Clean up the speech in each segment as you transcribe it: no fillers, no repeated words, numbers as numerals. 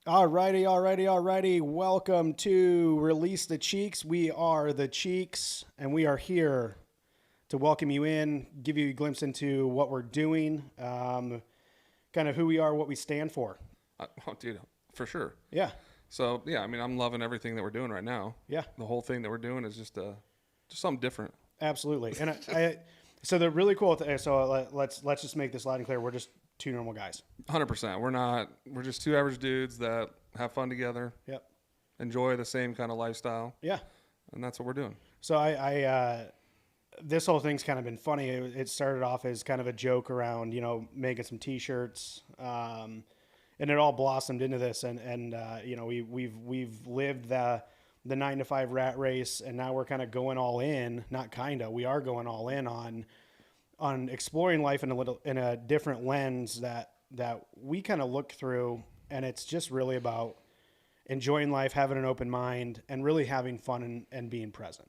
Alrighty. Welcome to Release the Cheeks. We are the Cheeks, and we are here to welcome you in, give you a glimpse into what we're doing, kind of who we are, what we stand for. Oh, dude, for sure. Yeah, So yeah, I mean, I'm loving everything that we're doing right now. yeah, The whole thing that we're doing is just something different. absolutely. And so the really cool. Let's just make this loud and clear. We're just two normal guys. 100%. We're not. We're just two average dudes that have fun together, Yep. enjoy the same kind of lifestyle, Yeah. and that's what we're doing. So this whole thing's kind of been funny. It started off as kind of a joke around, making some T-shirts, and it all blossomed into this. We've lived the 9 to 5 rat race, and now we're kind of going all in. Not kinda, we are going all in on exploring life in a different lens that we kind of look through, and it's just really about enjoying life, having an open mind, and really having fun and being present.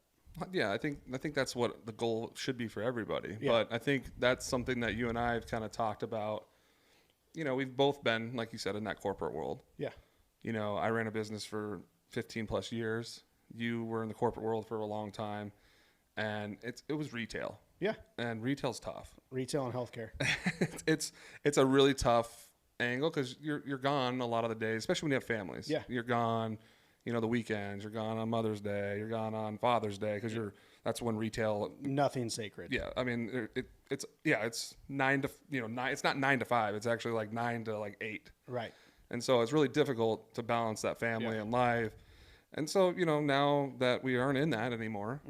Yeah, I think that's what the goal should be for everybody. Yeah. But I think that's something that you and I have kind of talked about. We've both been, like you said, in that corporate world. Yeah. I ran a business for 15 plus years. You were in the corporate world for a long time, and it was retail, Yeah. and retail's tough. Retail and healthcare. It's a really tough angle because you're gone a lot of the days, especially when you have families. Yeah. You're gone, the weekends. You're gone on Mother's Day. You're gone on Father's Day because that's when retail. Nothing sacred. Yeah, I mean it's 9 to nine. It's not 9 to 5. It's actually like 9 to 8. Right. And so it's really difficult to balance that family Yeah. and life. And so, now that we aren't in that anymore,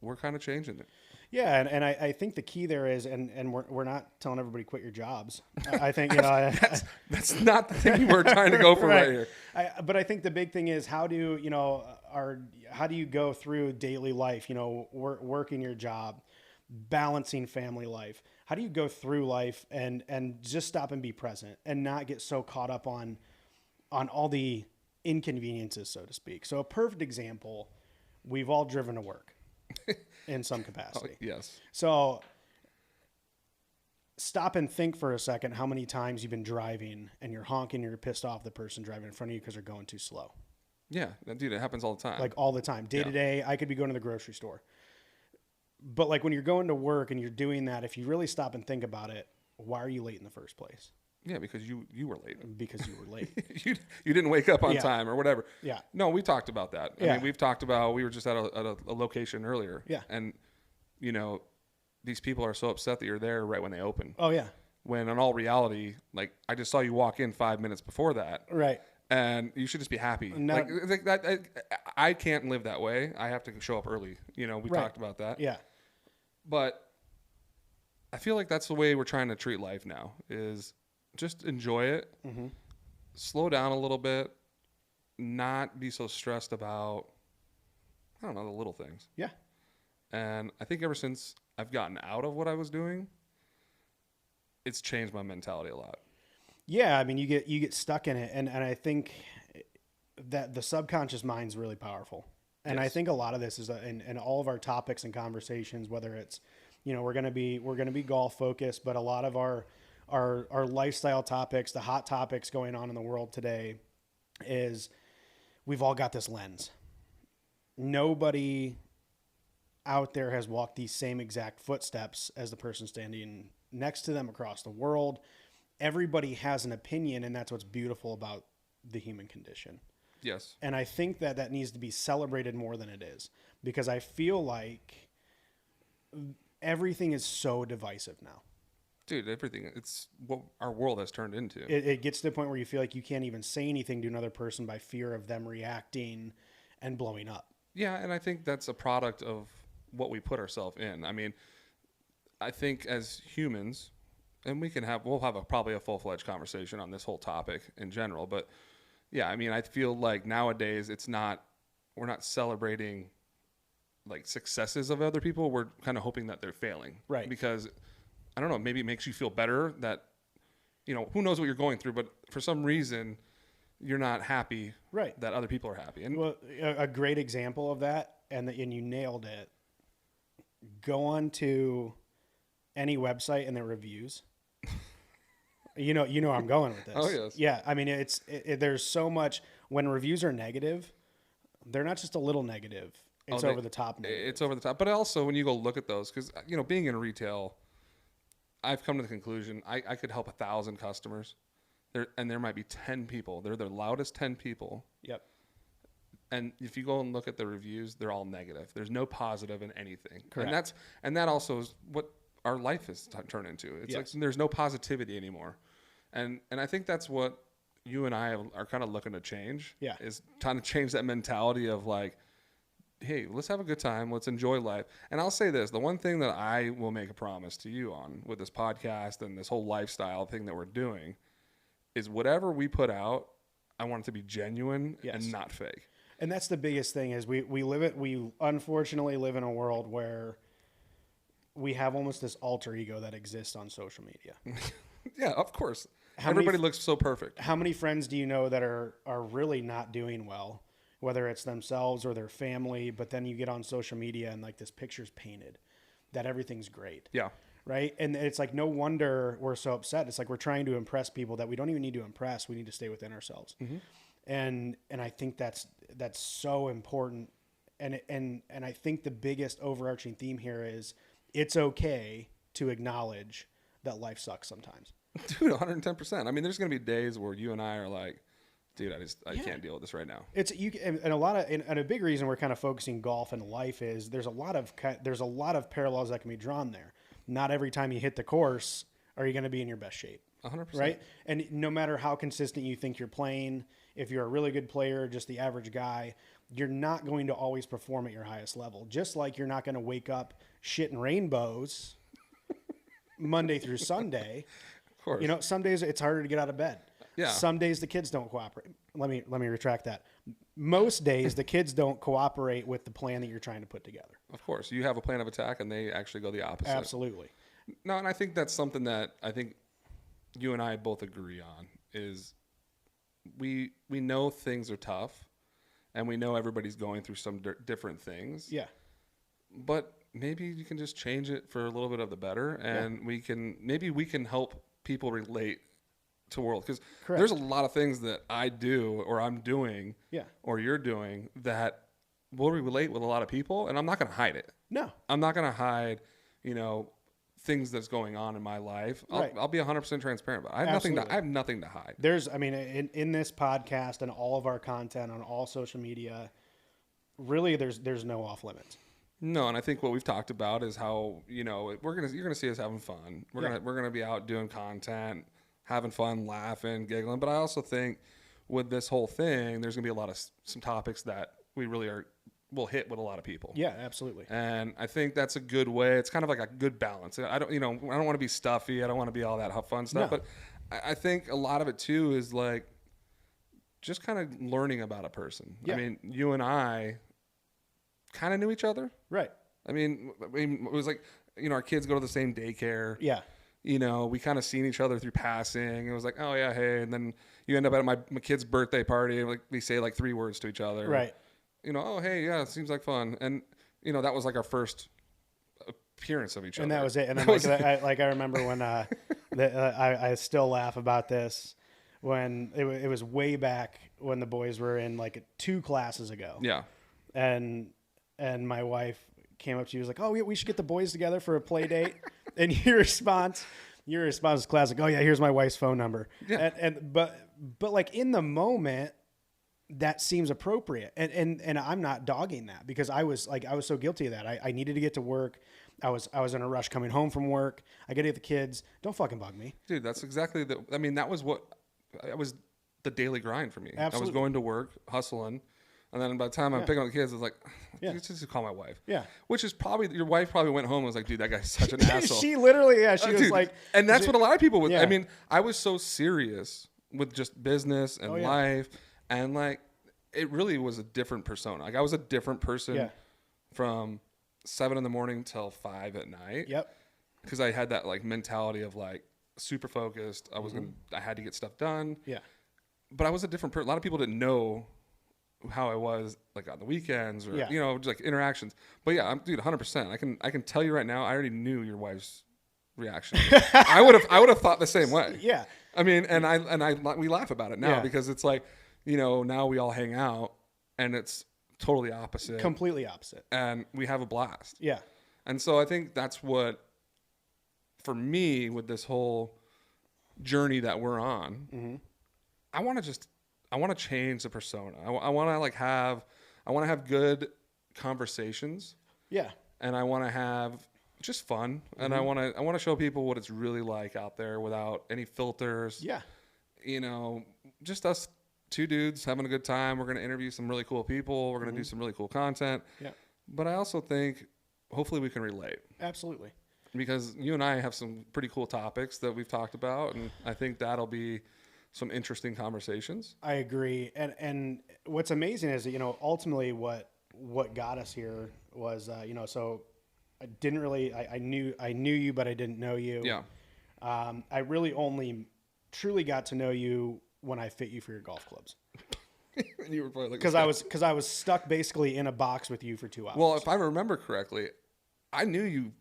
we're kind of changing it. Yeah, and I think the key there is, and we're not telling everybody quit your jobs. I think That's not the thing we're trying to go for right here. But I think the big thing is how do you go through daily life? Working your job, balancing family life. How do you go through life and just stop and be present and not get so caught up on all the inconveniences, so to speak? So a perfect example, we've all driven to work in some capacity. Yes. So stop and think for a second how many times you've been driving and you're honking, you're pissed off the person driving in front of you because they're going too slow. Yeah, dude, it happens all the time. Like all the time. Day to day, I could be going to the grocery store. But like when you're going to work and you're doing that, if you really stop and think about it, why are you late in the first place? Yeah, because you were late. Because you were late. you didn't wake up on Yeah. time or whatever. Yeah. No, we talked about that. I Yeah. mean, we've talked about, we were just at a location earlier. Yeah. And, these people are so upset that you're there right when they open. Oh, yeah. When in all reality, like, I just saw you walk in 5 minutes before that. Right. And you should just be happy. No. Like that, I can't live that way. I have to show up early. We Right. talked about that. Yeah. But I feel like that's the way we're trying to treat life now is just enjoy it, slow down a little bit, not be so stressed about, I don't know, the little things. Yeah. And I think ever since I've gotten out of what I was doing, it's changed my mentality a lot. Yeah. I mean, you get stuck in it. And I think that the subconscious mind's really powerful. And I Yes. think a lot of this is in all of our topics and conversations, whether it's, we're going to be golf focused, but a lot of our lifestyle topics, the hot topics going on in the world today is we've all got this lens. Nobody out there has walked these same exact footsteps as the person standing next to them across the world. Everybody has an opinion, and that's what's beautiful about the human condition. Yes. And I think that needs to be celebrated more than it is, because I feel like everything is so divisive now. Dude, everything. It's what our world has turned into. It gets to the point where you feel like you can't even say anything to another person by fear of them reacting and blowing up. Yeah, and I think that's a product of what we put ourselves in. I mean, I think as humans, and we'll have probably a full-fledged conversation on this whole topic in general, but yeah, I mean, I feel like nowadays we're not celebrating like successes of other people. We're kind of hoping that they're failing. Right. Because I don't know, maybe it makes you feel better that, who knows what you're going through, but for some reason you're not happy Right. that other people are happy. And Well, a great example of that, and you nailed it. Go on to any website and their reviews. You know I'm going with this. Oh, yes. Yeah, I mean there's so much when reviews are negative, they're not just a little negative. It's over the top negative. It's over the top. But also when you go look at those, because being in retail, I've come to the conclusion I could help 1,000 customers, there might be 10 people. They're the loudest 10 people. Yep. And if you go and look at the reviews, they're all negative. There's no positive in anything. Correct. And that also is what our life has turned into. It's like there's no positivity anymore. And I think that's what you and I are kind of looking to change. Yeah. Is trying to change that mentality of like, hey, let's have a good time. Let's enjoy life. And I'll say this, the one thing that I will make a promise to you on with this podcast and this whole lifestyle thing that we're doing is whatever we put out, I want it to be genuine and not fake. And that's the biggest thing is we unfortunately live in a world where we have almost this alter ego that exists on social media. Yeah, of course. Everybody looks so perfect. How many friends do you know that are really not doing well, whether it's themselves or their family, but then you get on social media and like this picture's painted that everything's great. Yeah. Right? And it's like no wonder we're so upset. It's like we're trying to impress people that we don't even need to impress. We need to stay within ourselves. Mm-hmm. And I think that's so important. And I think the biggest overarching theme here is it's okay to acknowledge that life sucks sometimes. Dude, 110%. I mean, there's going to be days where you and I are like, dude, I can't deal with this right now. And a big reason we're kind of focusing golf and life is there's a lot of parallels that can be drawn there. Not every time you hit the course are you going to be in your best shape. 100%. Right? And no matter how consistent you think you're playing, if you're a really good player, just the average guy, you're not going to always perform at your highest level. Just like you're not going to wake up shitting rainbows Monday through Sunday. Of course. Some days it's harder to get out of bed. Yeah. Some days the kids don't cooperate. Let me retract that. Most days the kids don't cooperate with the plan that you're trying to put together. Of course. You have a plan of attack and they actually go the opposite. Absolutely. No, and I think that's something that I think you and I both agree on is we know things are tough and we know everybody's going through some different things. Yeah. But maybe you can just change it for a little bit of the better and we can help people relate to world because there's a lot of things that I do or I'm doing or you're doing that will relate with a lot of people and I'm not going to hide it. No. I'm not going to hide, things that's going on in my life. I'll be 100% transparent about it. I have nothing to hide. In this podcast and all of our content on all social media, really there's no off limits. No, and I think what we've talked about is how, you're gonna see us having fun. We're gonna be out doing content, having fun, laughing, giggling. But I also think with this whole thing, there's gonna be a lot of some topics that we really will hit with a lot of people. Yeah, absolutely. And I think that's a good way. It's kind of like a good balance. I don't want to be stuffy. I don't want to be all that fun stuff. No. But I think a lot of it too is like just kind of learning about a person. Yeah. I mean, you and I kind of knew each other. Right. I mean, it was like, our kids go to the same daycare. Yeah. We kind of seen each other through passing. It was like, oh yeah, hey. And then you end up at my kid's birthday party and like we say like 3 words to each other. Right. Oh, hey, yeah, it seems like fun. And, that was like our first appearance of each other. And that was it. And then I remember when I still laugh about this when it was way back when the boys were in like 2 classes ago. Yeah. And my wife came up to you, was like, oh, we should get the boys together for a play date. And your response is classic. Oh yeah, here's my wife's phone number. Yeah. But like in the moment, that seems appropriate. And I'm not dogging that because I was so guilty of that. I needed to get to work. I was in a rush coming home from work. I got to get the kids. Don't fucking bug me. Dude, that's exactly that was the daily grind for me. Absolutely. I was going to work, hustling. And then by the time I'm picking up the kids, I was like, just call my wife. Yeah. Which is your wife probably went home and was like, dude, that guy's such an asshole. She literally, she was dude, like. And that's what a lot of people would. Yeah. I mean, I was so serious with just business and life. And like, it really was a different persona. Like I was a different person from 7 a.m. till 5 p.m. Yep. Because I had that like mentality of like super focused. I had to get stuff done. Yeah. But I was a different person. A lot of people didn't know how I was like on the weekends or just like interactions. But yeah, dude, 100%. I can tell you right now, I already knew your wife's reaction. I would have thought the same way. Yeah. I mean, we laugh about it now Yeah. because it's like, now we all hang out and it's totally opposite Completely opposite. and we have a blast. Yeah. And so I think that's what, for me, with this whole journey that we're on, Mm-hmm. I want to change the persona. I want to have good conversations, Yeah. and I want to have just fun, and Mm-hmm. I want to show people what it's really like out there without any filters. Yeah. Just us two dudes having a good time. We're going to interview some really cool people. We're going to do some really cool content. Yeah. But I also think hopefully we can relate, Absolutely. because you and I have some pretty cool topics that we've talked about, and I think that'll be some interesting conversations. I agree. And what's amazing is that, ultimately what got us here was, so I didn't really, I knew you, but I didn't know you. Yeah. I really only truly got to know you when I fit you for your golf clubs. You were probably like, Because I was stuck basically in a box with you for 2 hours. well, if I remember correctly, I knew you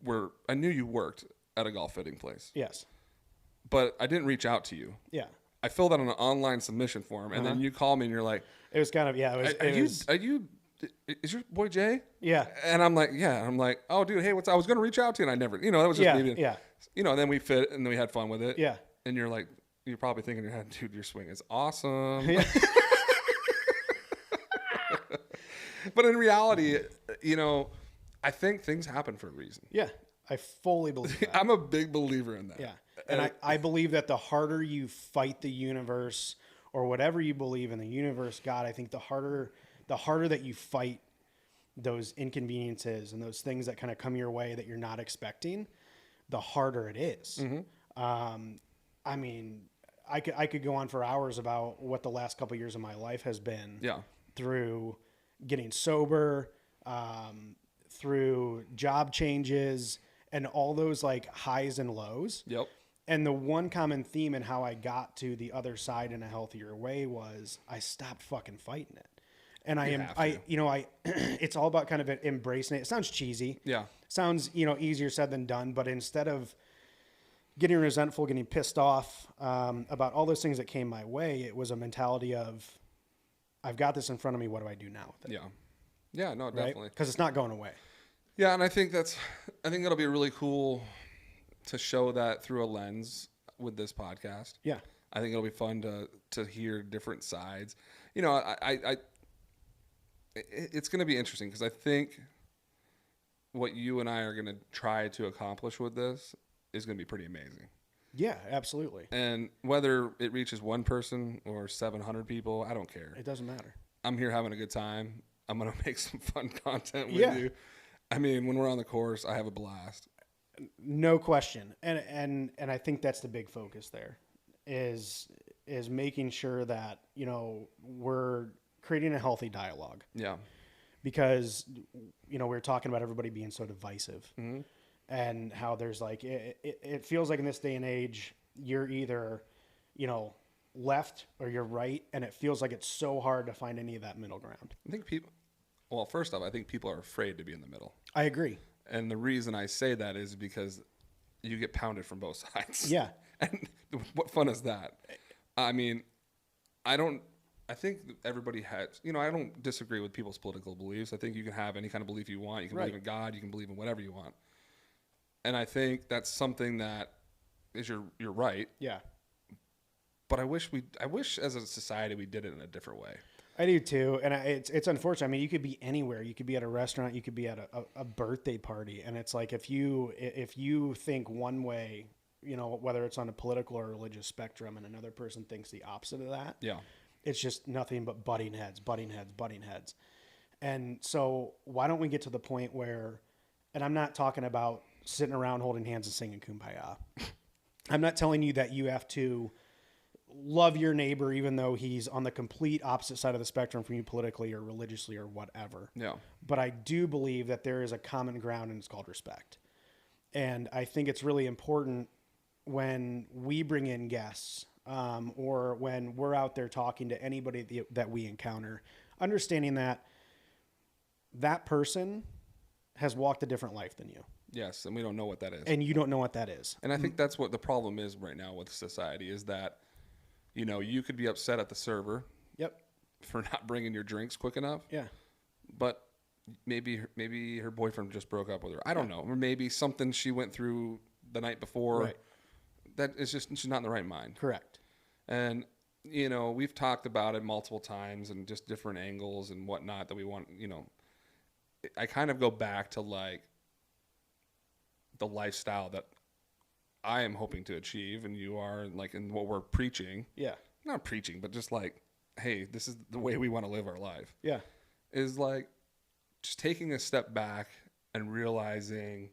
worked at a golf fitting place, Yes. but I didn't reach out to you. Yeah. I filled out an online submission form, and then you call me and you're like, It was kind of, yeah. is your boy Jay? Yeah. And I'm like, yeah. And I'm like, oh, dude, hey, I was going to reach out to you, and I never, that was just Yeah. me. Yeah. And then we fit, and then we had fun with it. Yeah. And you're like, you're probably thinking in your head, dude, your swing is awesome. Yeah. But in reality, I think things happen for a reason. Yeah. I fully believe that. I'm a big believer in that. Yeah. And I believe that the harder you fight the universe or whatever you believe in the universe, God, I think the harder that you fight those inconveniences and those things that kind of come your way that you're not expecting, the harder it is. I mean, I could go on for hours about what the last couple of years of my life has been. Yeah. Through getting sober, through job changes, and all those like highs and lows. Yep. And the one common theme in how I got to the other side in a healthier way was I stopped fucking fighting it. And it's all about kind of embracing it. It sounds cheesy. Yeah. Sounds, easier said than done. But instead of getting resentful, getting pissed off about all those things that came my way, it was a mentality of, I've got this in front of me. What do I do now with it? Yeah. Yeah, no, Right? definitely. Because it's not going away. Yeah, and I think that'll be really cool to show that through a lens with this podcast. Yeah. I think it'll be fun to hear different sides. It's going to be interesting because I think what you and I are going to try to accomplish with this is going to be pretty amazing. Yeah, absolutely. And whether it reaches one person or 700 people, I don't care. It doesn't matter. I'm here having a good time. I'm going to make some fun content with Yeah. you. I mean, when we're on the course, I have a blast. No question. And I think that's the big focus there is making sure that, we're creating a healthy dialogue. Yeah. Because, we're talking about everybody being so divisive. Mm-hmm. And how there's like, it feels like in this day and age, you're either, left or you're right. And it feels like it's so hard to find any of that middle ground. I think first off, I think people are afraid to be in the middle. I agree. And the reason I say that is because you get pounded from both sides. Yeah. And what fun is that? I mean, I think everybody has, I don't disagree with people's political beliefs. I think you can have any kind of belief you want. You can believe in God. You can believe in whatever you want. And I think that's something that is you're right. Yeah. But I wish as a society we did it in a different way. I do too, and it's unfortunate. I mean, you could be anywhere. You could be at a restaurant. You could be at a birthday party, and it's like if you think one way, whether it's on a political or religious spectrum, and another person thinks the opposite of that, Yeah. it's just nothing but butting heads. And so, why don't we get to the point where, and I'm not talking about sitting around holding hands and singing Kumbaya. I'm not telling you that you have to love your neighbor even though he's on the complete opposite side of the spectrum from you politically or religiously or whatever. Yeah. But I do believe that there is a common ground and it's called respect. And I think it's really important when we bring in guests or when we're out there talking to anybody that we encounter, understanding that that person has walked a different life than you. Yes, and we don't know what that is. and you don't know what that is. And I think that's what the problem is right now with society is that, you could be upset at the server Yep. for not bringing your drinks quick enough, Yeah. but maybe her boyfriend just broke up with her. I don't know. Or maybe something she went through the night before Right. that is just she's not in the right mind. Correct. And we've talked about it multiple times and just different angles and whatnot that we want. I kind of go back to like the lifestyle that I am hoping to achieve, and you are, like, in what we're preaching. Yeah. Not preaching, but just like, hey, this is the way we want to live our life. Yeah. Is like just taking a step back and realizing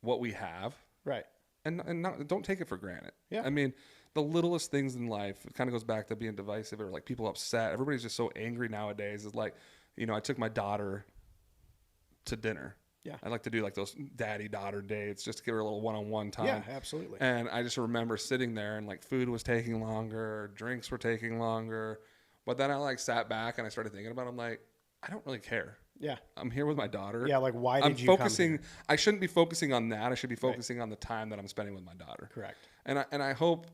what we have, Right. and don't take it for granted. Yeah. I mean, the littlest things in life, it kind of goes back to being divisive or like people upset. Everybody's just so angry nowadays. It's like, I took my daughter to dinner. Yeah. I like to do like those daddy-daughter dates just to give her a little one-on-one time. Yeah, absolutely. And I just remember sitting there and like food was taking longer, drinks were taking longer. But then I like sat back and I started thinking about it. I'm like, I don't really care. Yeah. I'm here with my daughter. Yeah, like why did I'm you focusing come here? I shouldn't be focusing on that. I should be focusing on the time that I'm spending with my daughter. Correct. And I hope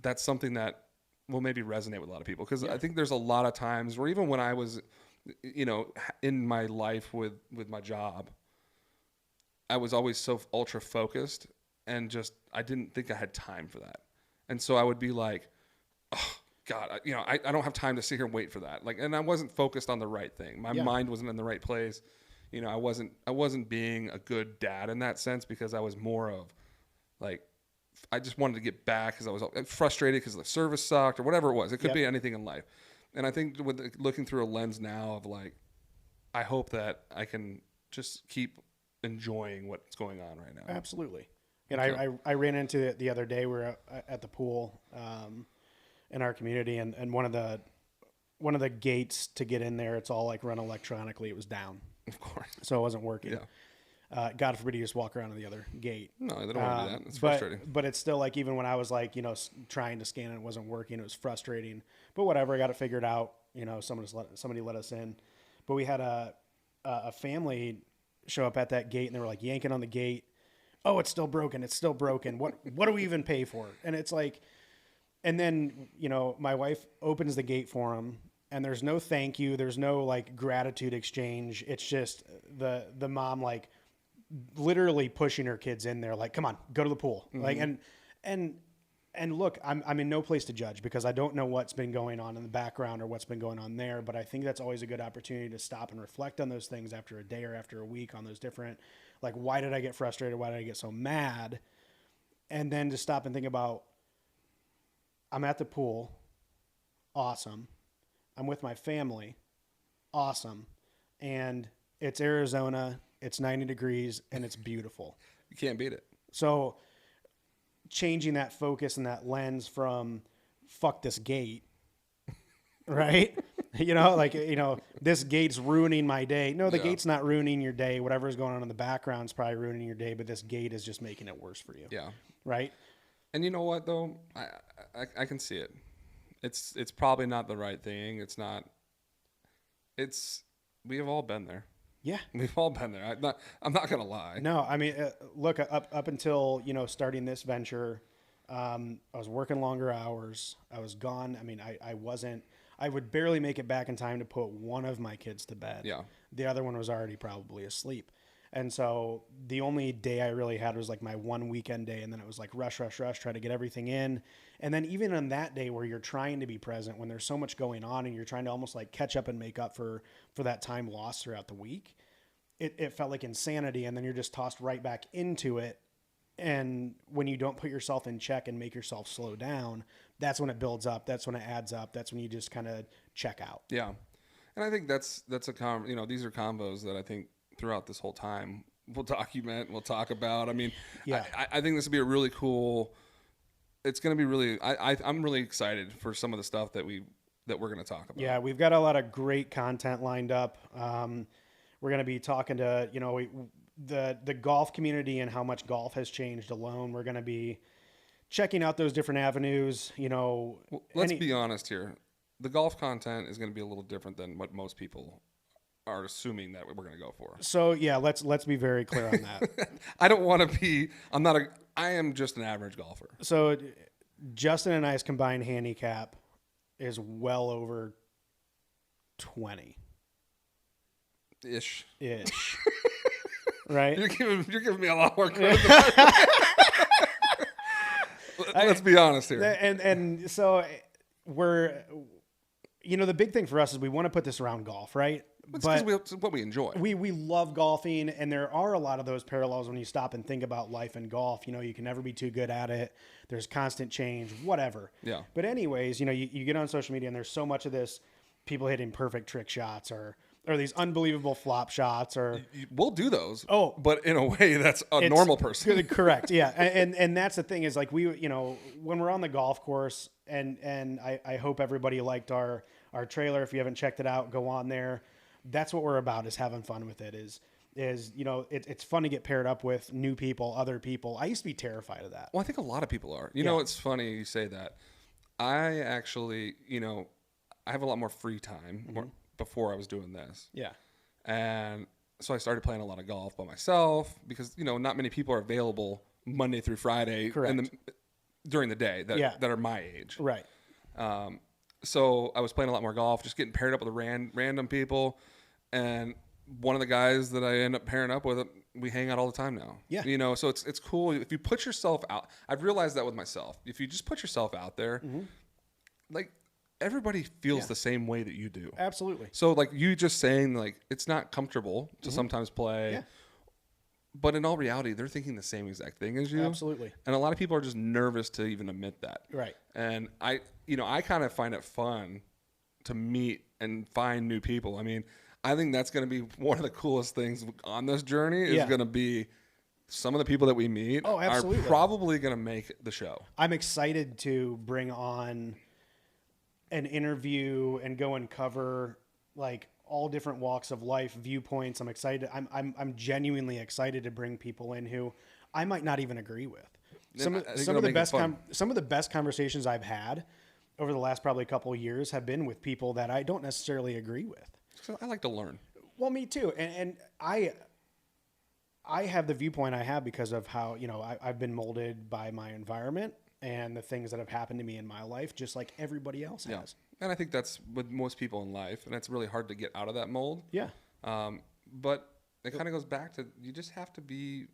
that's something that will maybe resonate with a lot of people, because I think there's a lot of times where even when I was in my life with my job, I was always so ultra focused and just I didn't think I had time for that. And so I would be like, oh God, I don't have time to sit here and wait for that. Like, and I wasn't focused on the right thing. My mind wasn't in the right place. I wasn't being a good dad in that sense, because I was more of like, I just wanted to get back because I was frustrated because the service sucked or whatever it was. It could be anything in life. And I think with looking through a lens now of like, I hope that I can just keep enjoying what's going on right now. Absolutely. And I ran into it the other day. We were at the pool in our community, and one of the gates to get in there, it's all like run electronically. It was down, Of course. so it wasn't working. Yeah. God forbid you just walk around to the other gate. No, they don't want to do that. It's but, frustrating. But it's still like, even when I was like, trying to scan and it wasn't working, it was frustrating. But whatever, I got it figured out. Somebody let us in. But we had a family show up at that gate, and they were like yanking on the gate. Oh, it's still broken. It's still broken. What do we even pay for? And it's like, and then, my wife opens the gate for them, and there's no thank you. There's no like gratitude exchange. It's just the mom like literally pushing her kids in there, like, come on, go to the pool. Mm-hmm. Like, and look, I'm in no place to judge, because I don't know what's been going on in the background or what's been going on there. But I think that's always a good opportunity to stop and reflect on those things after a day or after a week, on those different, like, why did I get frustrated? Why did I get so mad? And then to stop and think about, I'm at the pool. Awesome. I'm with my family. Awesome. And it's Arizona. It's 90 degrees and it's beautiful. You can't beat it. So changing that focus and that lens from fuck this gate, right? This gate's ruining my day. No, the gate's not ruining your day. Whatever's going on in the background is probably ruining your day, but this gate is just making it worse for you. Yeah. Right? And you know what, though? I can see it. It's probably not the right thing. We have all been there. Yeah. We've all been there. I'm not going to lie. No, I mean, look, up until, starting this venture, I was working longer hours. I was gone. I mean, I would barely make it back in time to put one of my kids to bed. Yeah. The other one was already probably asleep. And so the only day I really had was like my one weekend day. And then it was like rush, try to get everything in. And then even on that day where you're trying to be present, when there's so much going on and you're trying to almost like catch up and make up for that time lost throughout the week, it felt like insanity. And then you're just tossed right back into it. And when you don't put yourself in check and make yourself slow down, that's when it builds up. That's when it adds up. That's when you just kind of check out. Yeah. And I think that's a these are combos that I think throughout this whole time we'll document, we'll talk about. I mean, yeah. I think this would be a really cool, it's going to be really, I'm really excited for some of the stuff that we're going to talk about. Yeah. We've got a lot of great content lined up. We're going to be talking to, the golf community and how much golf has changed alone. We're going to be checking out those different avenues, Well, let's be honest here. The golf content is going to be a little different than what most people are assuming that we're going to go for. So yeah, let's be very clear on that. I don't want to be. I am just an average golfer. So Justin and I's combined handicap is well over 20 Ish. Right? You're giving me a lot more credit. Let's be honest here. And so we're, the big thing for us is we want to put this around golf, right? It's because what we enjoy. We love golfing, and there are a lot of those parallels when you stop and think about life and golf. You can never be too good at it. There's constant change, whatever. Yeah. But anyways, you get on social media, and there's so much of this, people hitting perfect trick shots or these unbelievable flop shots or We'll do those. Oh. But in a way that's a normal person. Correct. Yeah. And that's the thing is like when we're on the golf course and I hope everybody liked our trailer. If you haven't checked it out, go on there. That's what we're about, is having fun with it, is it's fun to get paired up with new people, other people. I used to be terrified of that. Well, I think a lot of people are. It's funny you say that. I actually, I have a lot more free time before I was doing this. Yeah. And so I started playing a lot of golf by myself because, not many people are available Monday through Friday during the day that are my age. Right. So I was playing a lot more golf, just getting paired up with random people. And one of the guys that I end up pairing up with, we hang out all the time now. Yeah. So it's cool. If you put yourself out, I've realized that with myself. If you just put yourself out there, like everybody feels the same way that you do. Absolutely. So like you just saying like, it's not comfortable to sometimes play. Yeah. But in all reality, they're thinking the same exact thing as you. Absolutely. And a lot of people are just nervous to even admit that. Right. And I kind of find it fun to meet and find new people. I mean, I think that's going to be one of the coolest things on this journey is going to be some of the people that we meet are probably going to make the show. I'm excited to bring on an interview and go and cover like all different walks of life, viewpoints. I'm excited. I'm genuinely excited to bring people in who I might not even agree with. Some of the best conversations I've had over the last probably couple of years have been with people that I don't necessarily agree with. So I like to learn. Well, me too. And I have the viewpoint I have because of how, I've been molded by my environment and the things that have happened to me in my life, just like everybody else has. And I think that's with most people in life, and it's really hard to get out of that mold. Yeah. But it kind of goes back to, you just have to be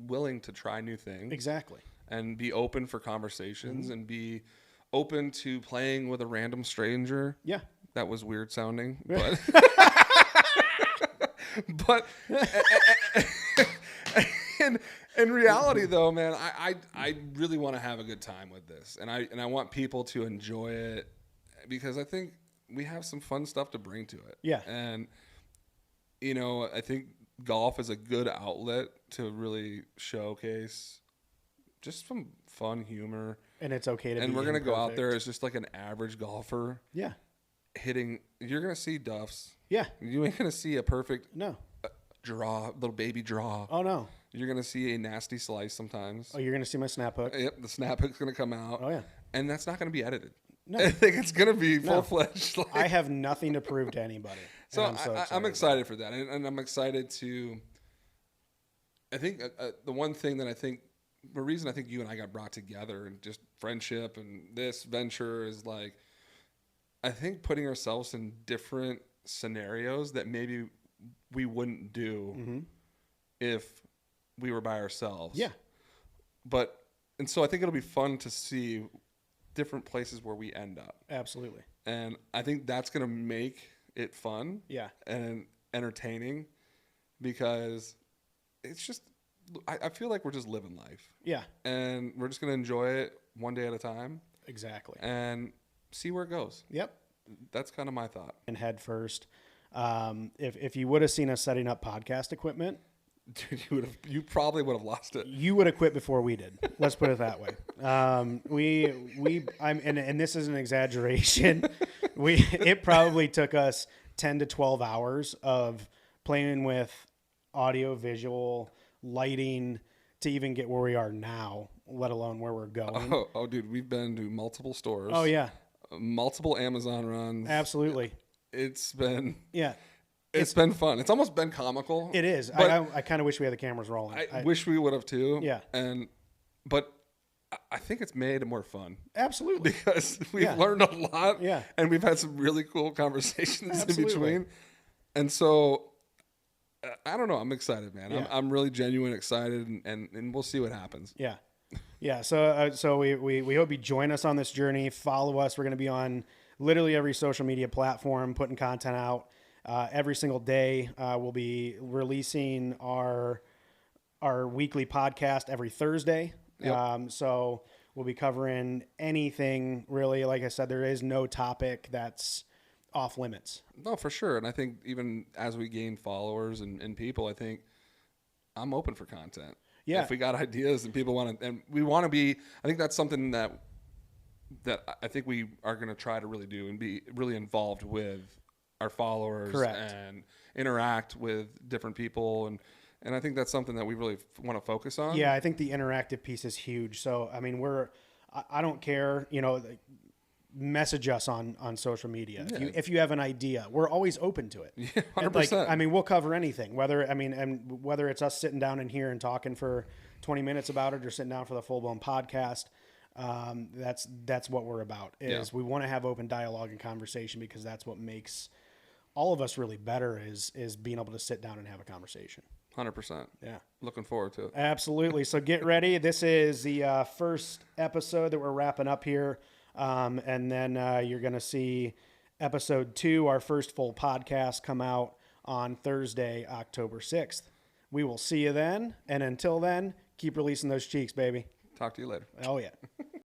willing to try new things. Exactly. And be open for conversations and be open to playing with a random stranger. Yeah. That was weird sounding, but but in reality though, man, I really want to have a good time with this, and I want people to enjoy it because I think we have some fun stuff to bring to it. Yeah. And I think golf is a good outlet to really showcase just some fun humor. And it's okay to be And we're going to go out imperfect. there as just like an average golfer. Yeah. You're going to see duffs. Yeah. You ain't going to see a perfect little baby draw. Oh, no. You're going to see a nasty slice sometimes. Oh, you're going to see my snap hook? Yep, the snap hook's going to come out. Oh, yeah. And that's not going to be edited. No. I think it's going to be full-fledged. I have nothing to prove to anybody. So I'm excited for that. And I'm excited to... I think the one thing that the reason I think you and I got brought together and just friendship and this venture is like, I think putting ourselves in different scenarios that maybe we wouldn't do if we were by ourselves. Yeah. And so I think it'll be fun to see different places where we end up. Absolutely. And I think that's going to make it fun. Yeah. And entertaining because it's just, I feel like we're just living life. Yeah. And we're just going to enjoy it one day at a time. Exactly. And see where it goes. Yep. That's kind of my thought. And head first. If you would have seen us setting up podcast equipment, dude, you probably would have lost it. You would have quit before we did. Let's put it that way. And this is an exaggeration. It probably took us 10 to 12 hours of playing with audio, visual, lighting to even get where we are now, let alone where we're going. Oh, dude, we've been to multiple stores. Oh, yeah. Multiple Amazon runs. Absolutely. It's been... Yeah. It's been fun. It's almost been comical. It is. But I kind of wish we had the cameras rolling. I wish we would have too. Yeah. But I think it's made it more fun Absolutely. because we've Yeah. learned a lot. Yeah. And we've had some really cool conversations Absolutely. in between. And so I don't know. I'm excited, man. Yeah. I'm really genuine excited, and we'll see what happens. Yeah. Yeah. So we hope you join us on this journey. Follow us. We're going to be on literally every social media platform, putting content out every single day. We'll be releasing our weekly podcast every Thursday. Yep. So we'll be covering anything really. Like I said, there is no topic that's off limits. No, for sure. And I think even as we gain followers and people, I think I'm open for content. Yeah. If we got ideas and people want to, and we want to be, I think that's something that I think we are going to try to really do and be really involved with our followers. Correct. And interact with different people. And I think that's something that we really want to focus on. Yeah, I think the interactive piece is huge. So, I mean, I don't care, message us on social media. Yeah. If you have an idea, we're always open to it. Yeah, And, 100%. I mean, we'll cover anything, whether it's us sitting down in here and talking for 20 minutes about it or sitting down for the full blown podcast. That's what we're about is we want to have open dialogue and conversation because that's what makes all of us really better is being able to sit down and have a conversation. 100%. Yeah. Looking forward to it. Absolutely. So get ready. This is the first episode that we're wrapping up here. And then you're going to see episode 2, our first full podcast, come out on Thursday, October 6th. We will see you then. And until then, keep releasing those cheeks, baby. Talk to you later. Oh, yeah.